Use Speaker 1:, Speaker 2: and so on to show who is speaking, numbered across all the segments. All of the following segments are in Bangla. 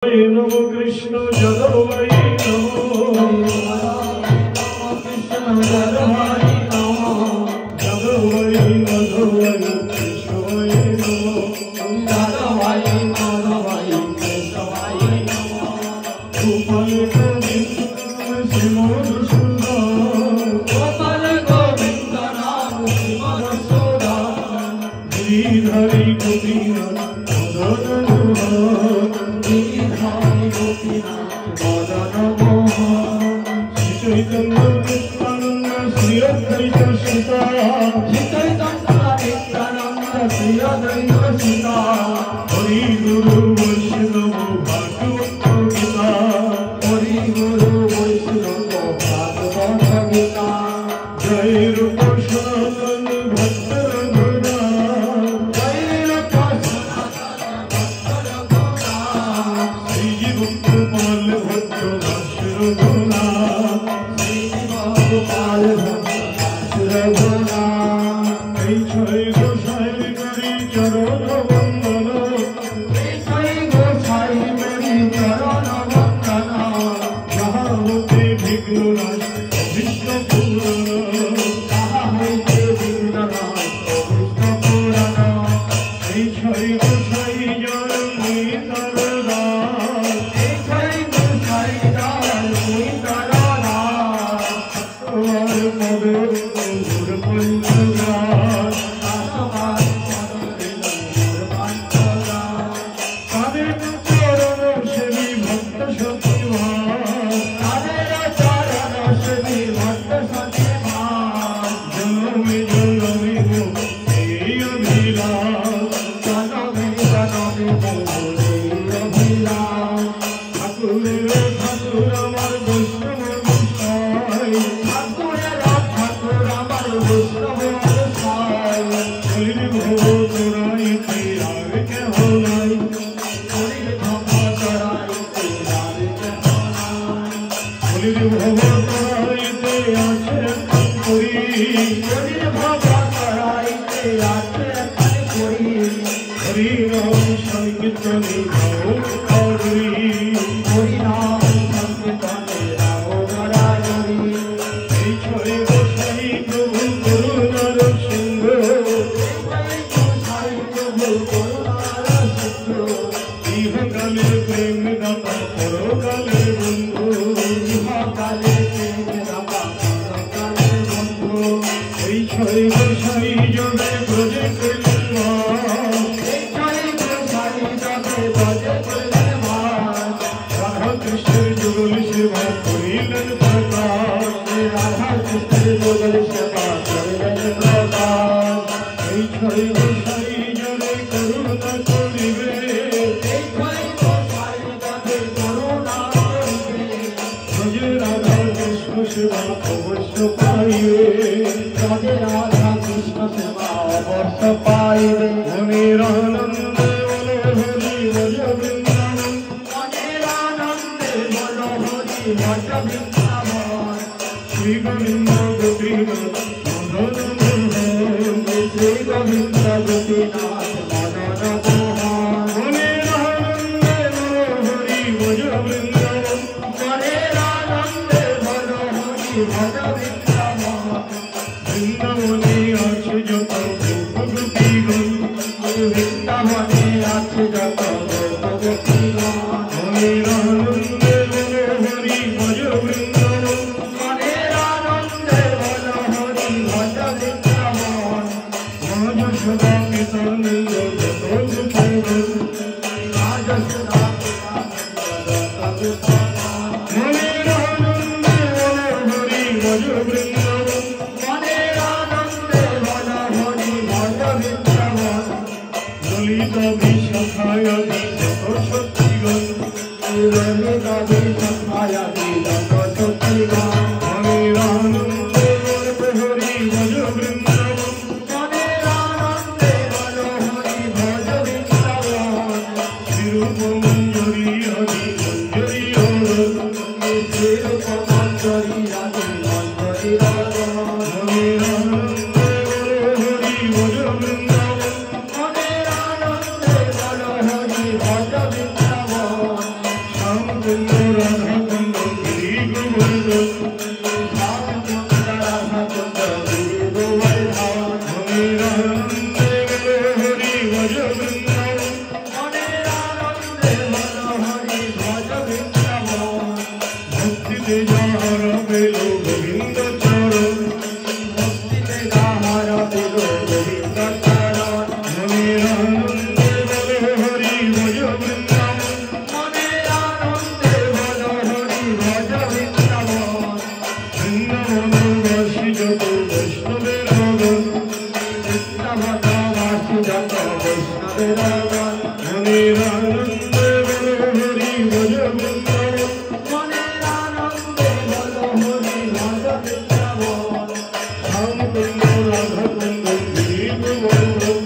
Speaker 1: नमो कृष्ण जगवै नमो कृष्ण जगवै नमो जगवै नमो कृष्णवै नमो जगवै नमो कृष्णवै नमो गोपाल गोविंद श्रीमद सुंदर गोपाल गोविंद नाम श्रीमद सुंदर गिरिधरी गोपीनाथ चैतन्य कृष्णानंद श्री अद्वैत सीता श्री अद्वैत सीता हरि गुरु वैष्णव भागवत गीता हरि गुरु वैष्णव भागवत गीता जय रूप सनातन भक्त रघुनाथ जय रूप सनातन भक्त रघुनाथ श्री जीव गोपाल भक्त दास रघुनाथ गोपाल भक्त रघुनाथ जय गोसाई मेरी चरण वंदन जय गोसाई मेरी चरण वंदन जहाँ होते विघ्न नाश विष्णु पुराण जहाँ होते विघ्न नाश विष्णु पुराण जय गोसाई जय मीतर दास जय गोसाई जय मीतर ভক্তিতে যাহারা পেল গোবিন্দ চরণ
Speaker 2: ভক্তিতে যাহারা পেল গোবিন্দ চরণ
Speaker 1: মনের আনন্দে বল হরি ভজ বৃন্দাবন
Speaker 2: মনের আনন্দে বল হরি ভজ বৃন্দাবন
Speaker 1: বৃন্দাবনবাসী যত বৈষ্ণবের মগন
Speaker 2: বৃন্দাবনবাসী যত বৈষ্ণবের গণ
Speaker 1: মনের আনন্দে বল হরি ভজ বৃন্দাবন
Speaker 2: মনের আনন্দে বল হরি ভজ বৃন্দাবন
Speaker 1: শ্যামকুন্দ রাধাকুন্দ গিরিব বন্ধন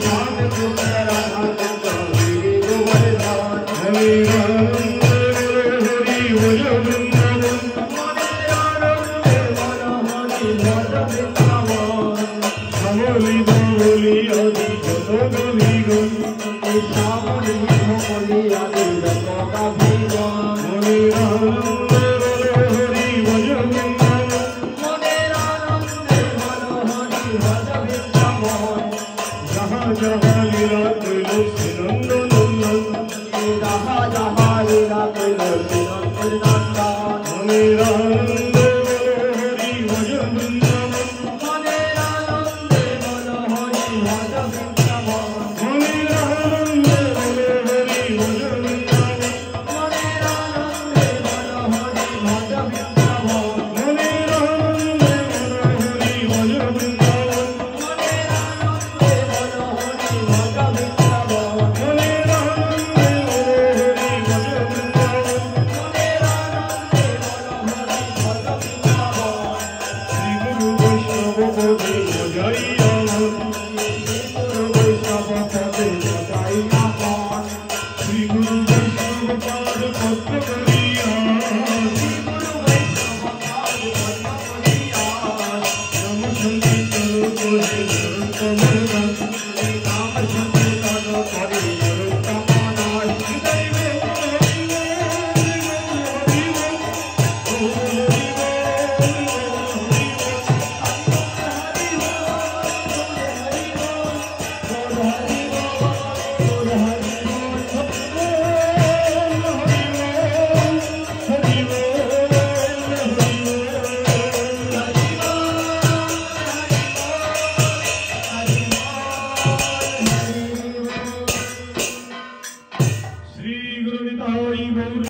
Speaker 2: শ্যামকুন্দ রাধাকুন্দ গিরি গোবর্ধন
Speaker 1: মনের আনন্দে বল হরি ভজ বৃন্দাবন
Speaker 2: মনের আনন্দে বল হরি ভজ বৃন্দাবন
Speaker 1: শ্যামলি বাবলি আদি যত গভীগণ
Speaker 2: শ্যামলি ভোমলি আদি যত গাভীগণ
Speaker 1: মনের আনন্দে বল হরি ভজ বৃন্দাবন
Speaker 2: মনের আনন্দে বল হরি ভজ বৃন্দাবন
Speaker 1: যাহা যাহা লীলা কইল শ্রীনন্দ নন্দন
Speaker 2: যাহা যাহা লীলা কইল শ্রীনন্দন নন্দন
Speaker 1: মনের আনন্দে বল হরি ভজ বৃন্দাবন
Speaker 2: মনের আনন্দে বল হরি ভজ বৃন্দাবন
Speaker 1: মনের আনন্দে বল হরি ভজ বৃন্দাবন
Speaker 2: মনের আনন্দে বল হরি ভজ বৃন্দাবন
Speaker 1: মনের আনন্দে বল হরি ভজ বৃন্দাবন
Speaker 2: মনের আনন্দে বল হরি ভজ বৃন্দাবন
Speaker 1: মনের আনন্দে বল হরি ভজ বৃন্দাবন
Speaker 2: মনের আনন্দে বল হরি ভজ বৃন্দাবন
Speaker 1: শ্রী গুরু বৈষ্ণব পদে মজাইয়া মন
Speaker 2: গুরু বৈষ্ণব পদে সদাইয়া মন
Speaker 1: শ্রী গুরু বৈষ্ণব পাদ পদ্ম করিয়া
Speaker 2: গুরু বৈষ্ণব পাদ পদ্ম করিয়া
Speaker 1: রাম সংকীর্তন করে নিরন্তম দাস
Speaker 2: নাম সংকীর্তন করে নিরন্তম দাস
Speaker 1: হরিবে শ্রী গুরু নিতাই গৌর